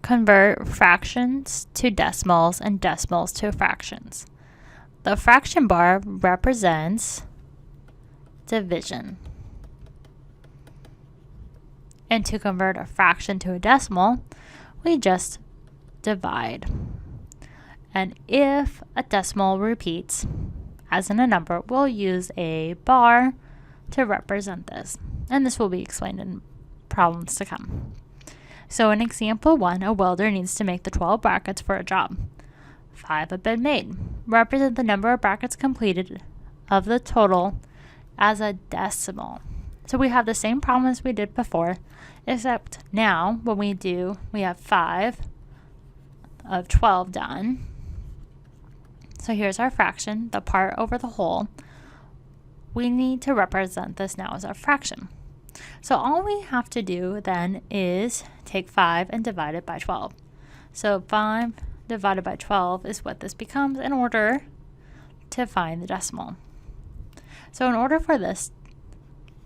convert fractions to decimals and decimals to fractions. The fraction bar represents division. And to convert a fraction to a decimal, we just divide. And if a decimal repeats, as in a number, we'll use a bar to represent this. And this will be explained in problems to come. So in example 1, a welder needs to make the 12 brackets for a job. 5 have been made. Represent the number of brackets completed of the total as a decimal. So we have the same problem as we did before, except now when we have 5 of 12 done. So here's our fraction, the part over the whole. We need to represent this now as a fraction. So all we have to do then is take 5 and divide it by 12. So 5 divided by 12 is what this becomes in order to find the decimal. So in order for this,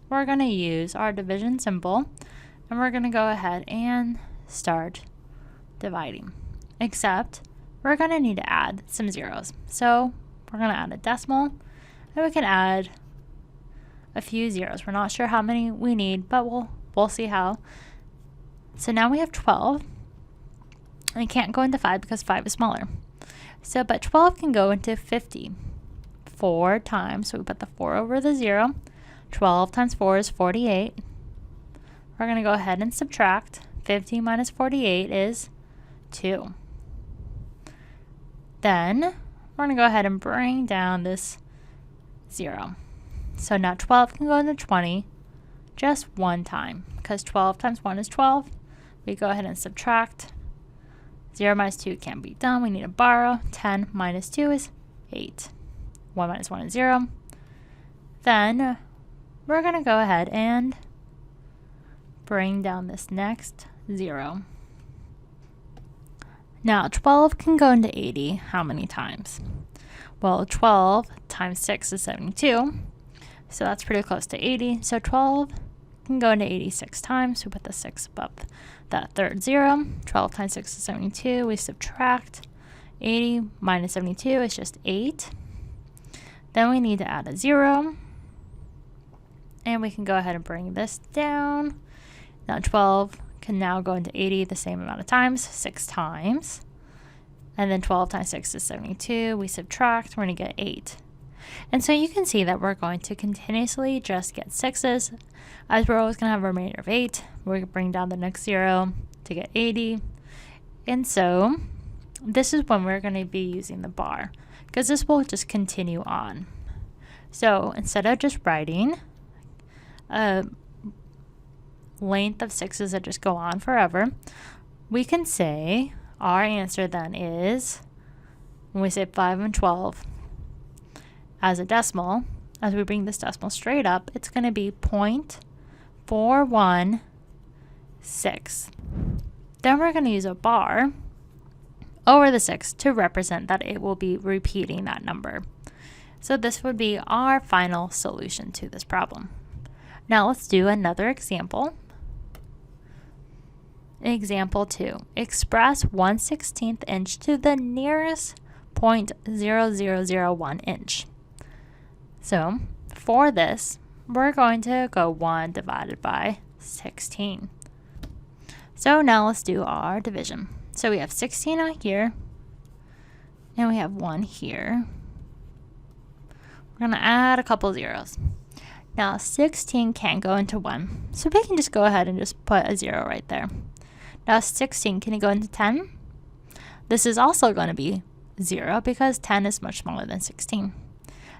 we're going to use our division symbol, and we're going to go ahead and start dividing. Except we're going to need to add some zeros. So we're going to add a decimal, and we can add a few zeros. We're not sure how many we need, but we'll see how. So now we have 12. And it can't go into 5 because 5 is smaller. So, but 12 can go into 50 4 times. So we put the 4 over the 0. 12 times 4 is 48. We're going to go ahead and subtract. 50 minus 48 is 2. Then we're going to go ahead and bring down this 0. So now 12 can go into 20 just one time, because 12 times 1 is 12. We go ahead and subtract. 0 minus 2 can't be done. We need to borrow. 10 minus 2 is 8. 1 minus 1 is 0. Then we're going to go ahead and bring down this next 0. Now 12 can go into 80 how many times? Well, 12 times 6 is 72. So that's pretty close to 80. So 12 can go into 86 times. So we put the 6 above that third 0. 12 times 6 is 72. We subtract. 80 minus 72 is just 8. Then we need to add a 0. And we can go ahead and bring this down. Now 12 can now go into 80 the same amount of times, 6 times. And then 12 times 6 is 72. We subtract. We're going to get 8. And so you can see that we're going to continuously just get 6s, as we're always going to have a remainder of 8. We're going to bring down the next 0 to get 80. And so this is when we're going to be using the bar, because this will just continue on. So instead of just writing a length of 6s that just go on forever, we can say our answer then is, when we say 5 and 12 as a decimal, as we bring this decimal straight up, it's going to be 0.416. Then we're going to use a bar over the 6 to represent that it will be repeating that number. So this would be our final solution to this problem. Now let's do another example. Example 2. Express 1/16 inch to the nearest 0.0001 inch. So for this, we're going to go 1 divided by 16. So now let's do our division. So we have 16 out here, and we have 1 here. We're going to add a couple zeros. Now 16 can't go into 1, so we can just go ahead and just put a 0 right there. Now 16, can it go into 10? This is also going to be 0 because 10 is much smaller than 16.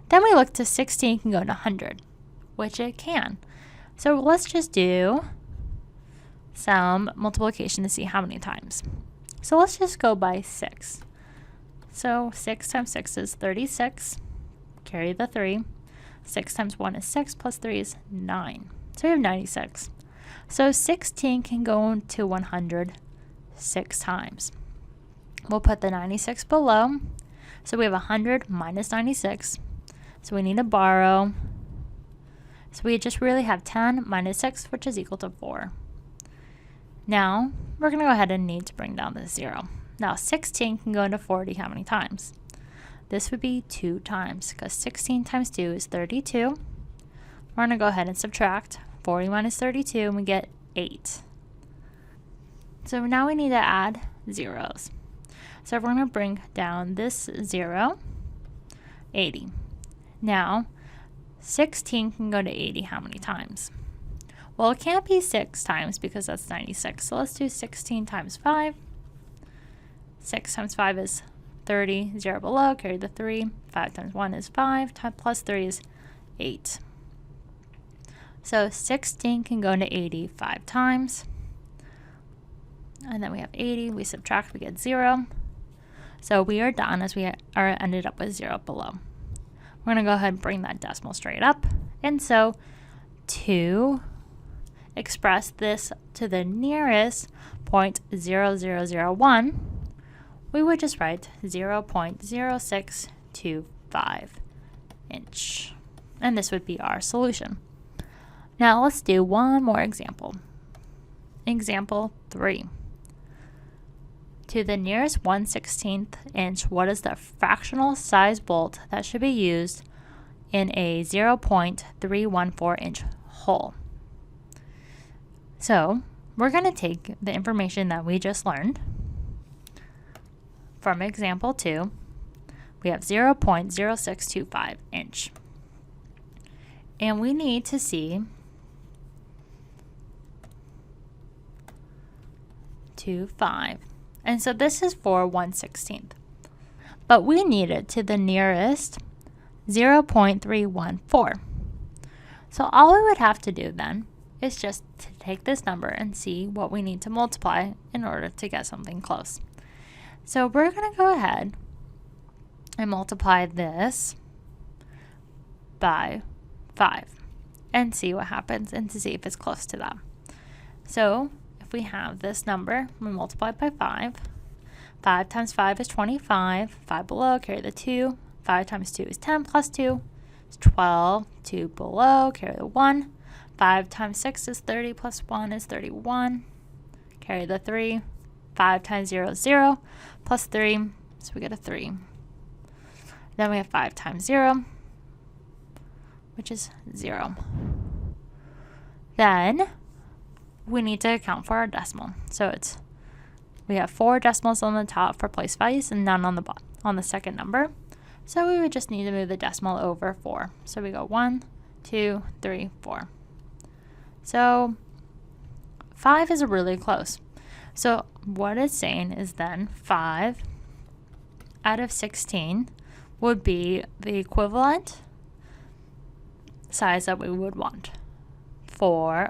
Then we look to 16 can go into 100, which it can. So let's just do some multiplication to see how many times. So let's just go by 6. So 6 times 6 is 36. Carry the 3. 6 times 1 is 6 plus 3 is 9. So we have 96. So 16 can go into 100 6 times. We'll put the 96 below. So we have 100 minus 96. So we need to borrow. So we just really have 10 minus 6, which is equal to 4. Now, we're going to go ahead and need to bring down this 0. Now, 16 can go into 40 how many times? This would be 2 times, because 16 times 2 is 32. We're going to go ahead and subtract 40 minus 32, and we get 8. So now we need to add zeros. So we're going to bring down this 0, 80. Now, 16 can go to 80 how many times? Well, it can't be 6 times because that's 96. So let's do 16 times 5. 6 times 5 is 30. 0 below, carry the 3. 5 times 1 is 5. Plus 3 is 8. So 16 can go into 80 5 times. And then we have 80. We subtract, we get 0. So we are done as we are ended up with 0 below. We're going to go ahead and bring that decimal straight up. And so to express this to the nearest 0.0001, we would just write 0.0625 inch. And this would be our solution. Now let's do one more example. Example 3. To the nearest 1/16 inch, what is the fractional size bolt that should be used in a 0.314 inch hole? So we're going to take the information that we just learned from example 2. We have 0.0625 inch. And we need to see 25. And so this is for 1/16. But we need it to the nearest 0.314. So all we would have to do then is just to take this number and see what we need to multiply in order to get something close. So we're going to go ahead and multiply this by 5 and see what happens and to see if it's close to that. So if we have this number, we multiply it by 5. 5 times 5 is 25. 5 below, carry the 2. 5 times 2 is 10 plus 2 is 12. 2 below, carry the 1. 5 times 6 is 30 plus 1 is 31. Carry the 3. 5 times 0 is 0 plus 3, so we get a 3. Then we have 5 times 0, which is 0. Then we need to account for our decimal. So we have 4 decimals on the top for place values and none on the bottom on the second number. So we would just need to move the decimal over 4. So we go 1, 2, 3, 4. So 5 is really close. So what it's saying is then 5 out of 16 would be the equivalent size that we would want for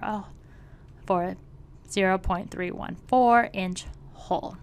0.314 inch hole.